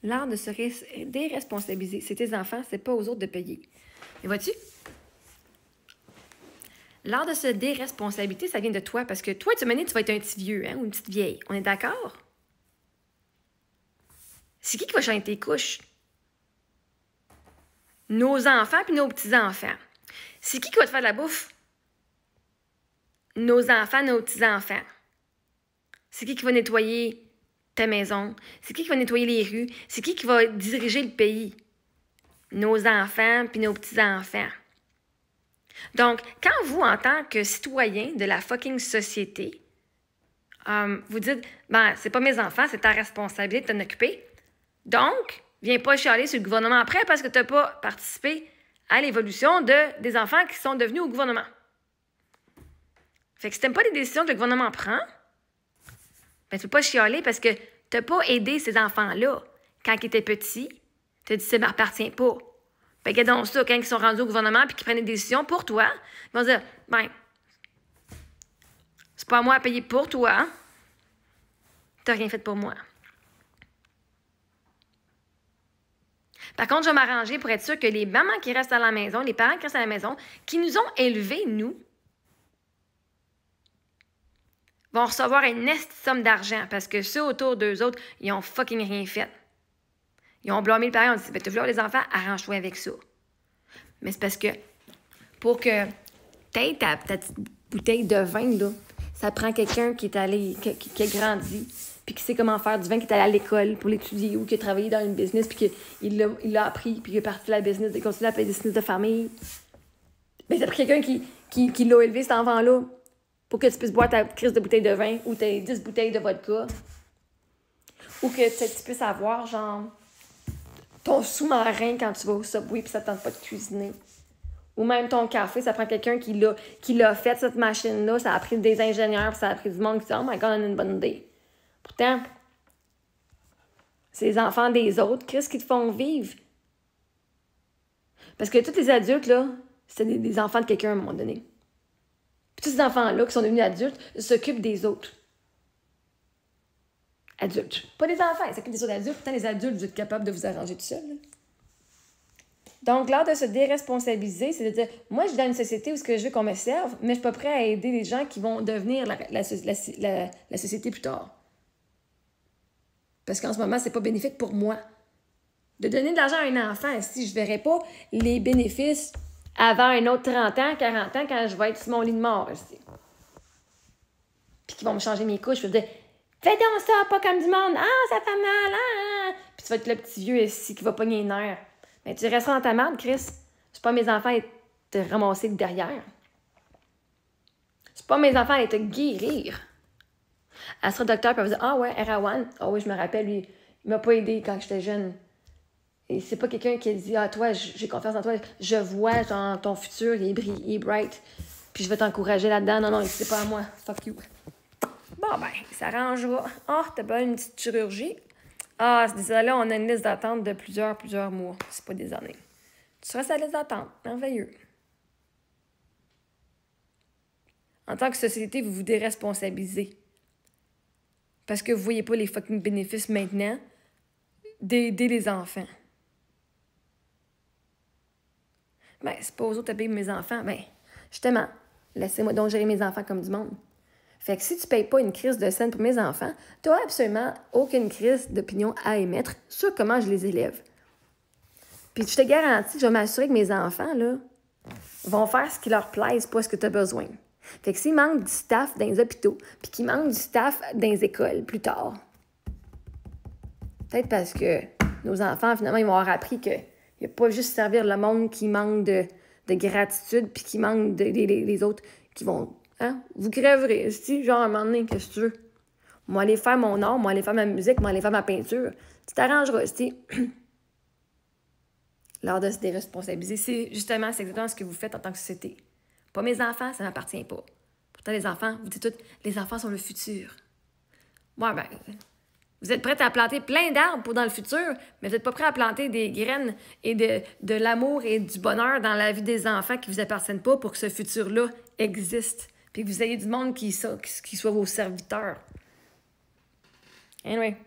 L'art de se déresponsabiliser. C'est tes enfants, c'est pas aux autres de payer. Mais vois-tu? L'art de se déresponsabiliser, ça vient de toi, parce que toi, tu vas être un petit vieux, hein, ou une petite vieille. On est d'accord? C'est qui va changer tes couches? Nos enfants puis nos petits-enfants. C'est qui va te faire de la bouffe? Nos enfants, nos petits-enfants. C'est qui va nettoyer ta maison? C'est qui va nettoyer les rues? C'est qui va diriger le pays? Nos enfants puis nos petits-enfants. Donc, quand vous, en tant que citoyen de la fucking société, vous dites, ben, c'est pas mes enfants, c'est ta responsabilité de t'en occuper. Donc, viens pas chialer sur le gouvernement après parce que tu n'as pas participé à l'évolution des enfants qui sont devenus au gouvernement. Fait que si t'aimes pas les décisions que le gouvernement prend, ben, tu peux pas chialer parce que tu n'as pas aidé ces enfants-là quand ils étaient petits. Tu as dit, ça ne m'appartient pas. Fait que donc ça, quand ils sont rendus au gouvernement et qu'ils prennent des décisions pour toi, ils vont dire, ben, c'est pas à moi à payer pour toi. T'as rien fait pour moi. Par contre, je vais m'arranger pour être sûr que les mamans qui restent à la maison, les parents qui restent à la maison, qui nous ont élevés, nous, vont recevoir une somme d'argent parce que ceux autour d'eux autres, ils ont fucking rien fait. Ils ont blâmé le parent, ils ont dit, ben, tu veux les enfants, arrange-toi avec ça. Mais c'est parce que pour que tu aies ta petite bouteille de vin, là, ça prend quelqu'un qui est allé, qui a grandi, puis qui sait comment faire du vin, qui est allé à l'école pour l'étudier ou qui a travaillé dans une business, puis qu'il l'a appris, puis qu'il est parti de la business, il continue la business de famille. Mais ça prend quelqu'un qui l'a élevé, cet enfant-là, pour que tu puisses boire ta crise de bouteille de vin ou tes 10 bouteilles de vodka. Ou que tu puisses avoir, genre, ton sous-marin quand tu vas au Subway puis ça ne tente pas de cuisiner. Ou même ton café, ça prend quelqu'un qui l'a fait, cette machine-là. Ça a pris des ingénieurs, puis ça a pris du monde qui dit « Oh my God, on a une bonne idée. » Pourtant, c'est les enfants des autres. Qu'est-ce qu'ils te font vivre? Parce que tous les adultes, là, c'était des enfants de quelqu'un à un moment donné. Puis tous ces enfants-là qui sont devenus adultes s'occupent des autres. Adultes. Pas des enfants, ils s'occupent des autres adultes. Pourtant, les adultes, vous êtes capables de vous arranger tout seul. Là. Donc, l'art de se déresponsabiliser, c'est de dire, moi, je suis dans une société où ce que je veux qu'on me serve, mais je suis pas prêt à aider les gens qui vont devenir la société plus tard. Parce qu'en ce moment, c'est pas bénéfique pour moi. De donner de l'argent à un enfant, si je verrais pas les bénéfices avant un autre 30 ans, 40 ans, quand je vais être sur mon lit de mort. Aussi. Puis qu'ils vont me changer mes couches, je vais dire, fais donc ça, pas comme du monde. Ah, ça fait mal. Ah. Puis tu vas être le petit vieux ici qui va pogner les nerfs. Mais tu resteras dans ta merde, Chris. C'est pas mes enfants à te ramasser derrière. C'est pas mes enfants à te guérir. Elle sera docteur, puis elle va dire, ah ouais, Erawan. Ah oui, je me rappelle, lui, il m'a pas aidé quand j'étais jeune. Et c'est pas quelqu'un qui a dit, ah toi, j'ai confiance en toi, je vois ton futur, il est bright, puis je vais t'encourager là-dedans. Non, non, c'est pas à moi. Fuck you. Bon, ben, ça arrangera. Ah, t'as pas une petite chirurgie? Ah, c'est désolé, on a une liste d'attente de plusieurs mois. C'est pas des années. Tu seras sur la liste d'attente. Merveilleux. En tant que société, vous vous déresponsabilisez. Parce que vous voyez pas les fucking bénéfices maintenant d'aider les enfants. Ben, c'est pas aux autres à payer mes enfants. Ben, justement, laissez-moi donc gérer mes enfants comme du monde. Fait que si tu ne payes pas une crise de scène pour mes enfants, tu n'as absolument aucune crise d'opinion à émettre sur comment je les élève. Puis je te garantis que je vais m'assurer que mes enfants là, vont faire ce qui leur plaise, pas ce que tu as besoin. Fait que s'il manque du staff dans les hôpitaux, puis qu'il manque du staff dans les écoles plus tard, peut-être parce que nos enfants, finalement, ils vont avoir appris qu'il n'y a pas juste servir le monde qui manque de gratitude, puis qui manque les autres qui vont... Hein? Vous crèverez, genre, à un moment donné, qu'est-ce que tu veux? Moi, aller faire mon art, moi, aller faire ma musique, moi, aller faire ma peinture. Tu t'arrangeras, L'art de se déresponsabiliser, c'est exactement ce que vous faites en tant que société. Pas mes enfants, ça ne m'appartient pas. Pourtant, les enfants, vous dites toutes, les enfants sont le futur. Ouais, ben, vous êtes prêts à planter plein d'arbres pour dans le futur, mais vous n'êtes pas prêts à planter des graines et de l'amour et du bonheur dans la vie des enfants qui ne vous appartiennent pas pour que ce futur-là existe. Puis que vous ayez du monde qui soit vos serviteurs. Anyway.